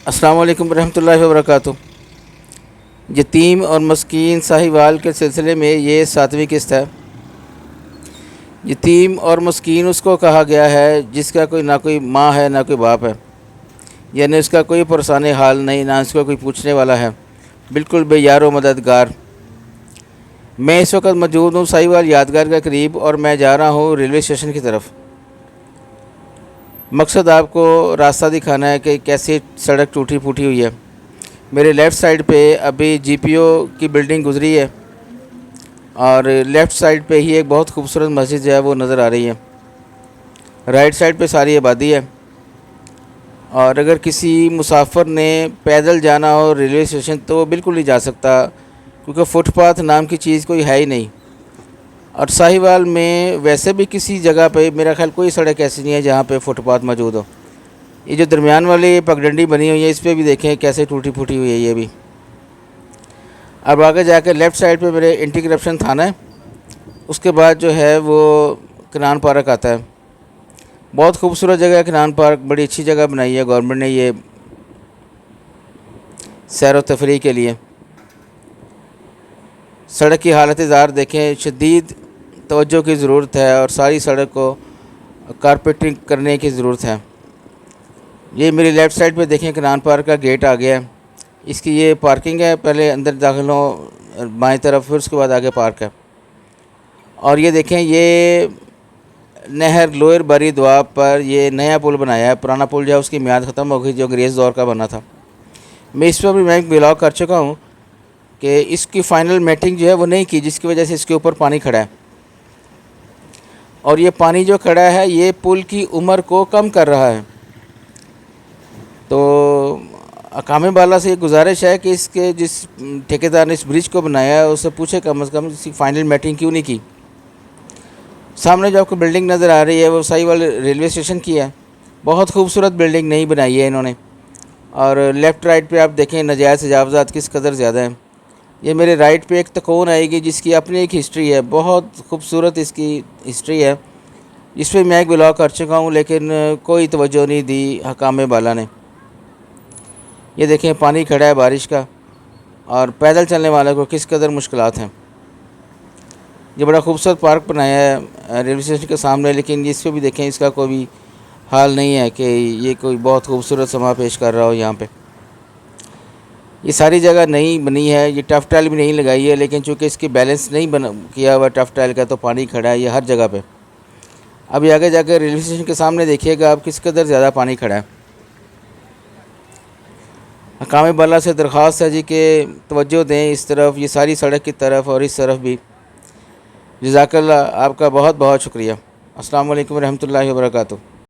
अस्सलाम वालेकुम रहमतुल्लाहि व बरकातुहू। यतीम और मस्कीन साहिवाल के सिलसिले में ये 7वीं किस्त है। यतीम और मस्कीन उसको कहा गया है जिसका कोई ना कोई माँ है ना कोई बाप है, यानी उसका कोई पुरसान हाल नहीं, ना उसका कोई पूछने वाला है, बिल्कुल बेयारो मददगार। मैं इस वक्त मौजूद हूँ साहिवाल यादगार के करीब और मैं जा रहा हूँ रेलवे स्टेशन की तरफ। मकसद आपको रास्ता दिखाना है कि कैसी सड़क टूटी फूटी हुई है। मेरे लेफ़्ट साइड पे अभी जीपीओ की बिल्डिंग गुजरी है और लेफ़्ट साइड पे ही एक बहुत खूबसूरत मस्जिद जो है वो नज़र आ रही है। राइट साइड पे सारी आबादी है और अगर किसी मुसाफिर ने पैदल जाना हो रेलवे स्टेशन तो वो बिल्कुल नहीं जा सकता, क्योंकि फ़ुटपाथ नाम की चीज़ कोई है ही नहीं। और साहिवाल में वैसे भी किसी जगह पे मेरा ख्याल कोई सड़क ऐसी नहीं है जहाँ पे फ़ुटपाथ मौजूद हो। ये जो दरमियान वाली पगडंडी बनी हुई है इस पर भी देखें कैसे टूटी फूटी हुई है ये भी। अब आगे जाकर लेफ़्ट साइड पे मेरे एंटी करप्शन थाना है, उसके बाद जो है वो किनान पार्क आता है। बहुत खूबसूरत जगह है किनान पार्क, बड़ी अच्छी जगह बनाई है गवर्नमेंट ने ये सैर व तफरीह के लिए। सड़क की हालत ज़ार देखें, शदीद तवज्जो की ज़रूरत है और सारी सड़क को कारपेटिंग करने की ज़रूरत है। ये मेरी लेफ़्ट साइड पे देखें किनान पार्क का गेट आ गया है। इसकी ये पार्किंग है, पहले अंदर दाखिल हो बाएं तरफ, फिर उसके बाद आगे पार्क है। और ये देखें ये नहर लोअर बारी दुआ पर ये नया पुल बनाया है। पुराना पुल जो है उसकी मियाद ख़त्म हो गई जो अंग्रेज़ दौर का बना था। मैं इस पर भी मैं ब्लॉग कर चुका हूँ कि इसकी फ़ाइनल मेटिंग जो है वो नहीं की, जिसकी वजह से इसके ऊपर पानी खड़ा है। और ये पानी जो खड़ा है ये पुल की उम्र को कम कर रहा है। तो अकामे बाला से ये गुजारिश है कि इसके जिस ठेकेदार ने इस ब्रिज को बनाया है उससे पूछे कम से कम इसकी फ़ाइनल मेटिंग क्यों नहीं की। सामने जो आपको बिल्डिंग नज़र आ रही है वो साहिवाल रेलवे स्टेशन की है। बहुत खूबसूरत बिल्डिंग नहीं बनाई है इन्होंने। और लेफ़्ट राइट पे आप देखें नजायज़ तजावज़ात किस कदर ज़्यादा हैं। ये मेरे राइट पे एक तकोन आएगी जिसकी अपनी एक हिस्ट्री है, बहुत खूबसूरत इसकी हिस्ट्री है। इस पर मैं एक ब्लॉग कर चुका हूँ लेकिन कोई तवज्जो नहीं दी हकामे बाला ने। ये देखें पानी खड़ा है बारिश का और पैदल चलने वालों को किस कदर मुश्किलात हैं। ये बड़ा खूबसूरत पार्क बनाया है रेलवे स्टेशन के सामने, लेकिन इस पर भी देखें इसका कोई भी हाल नहीं है कि ये कोई बहुत खूबसूरत समा पेश कर रहा हो। यहाँ पे ये सारी जगह नहीं बनी है, ये टफ टाइल भी नहीं लगाई है, लेकिन चूँकि इसकी बैलेंस नहीं बना किया हुआ टफ टाइल का तो पानी खड़ा है ये हर जगह पे। अभी आगे जाकर रेलवे स्टेशन के सामने देखिएगा आप किस कदर ज़्यादा पानी खड़ा है। हकामे बाला से दरख्वास्त है जी कि तवज्जो दें इस तरफ, ये सारी सड़क की तरफ और इस तरफ भी। जज़ाकल्लाह, आपका बहुत बहुत शुक्रिया। अस्सलाम वालेकुम रहमतुल्लाहि व बरकातुहू।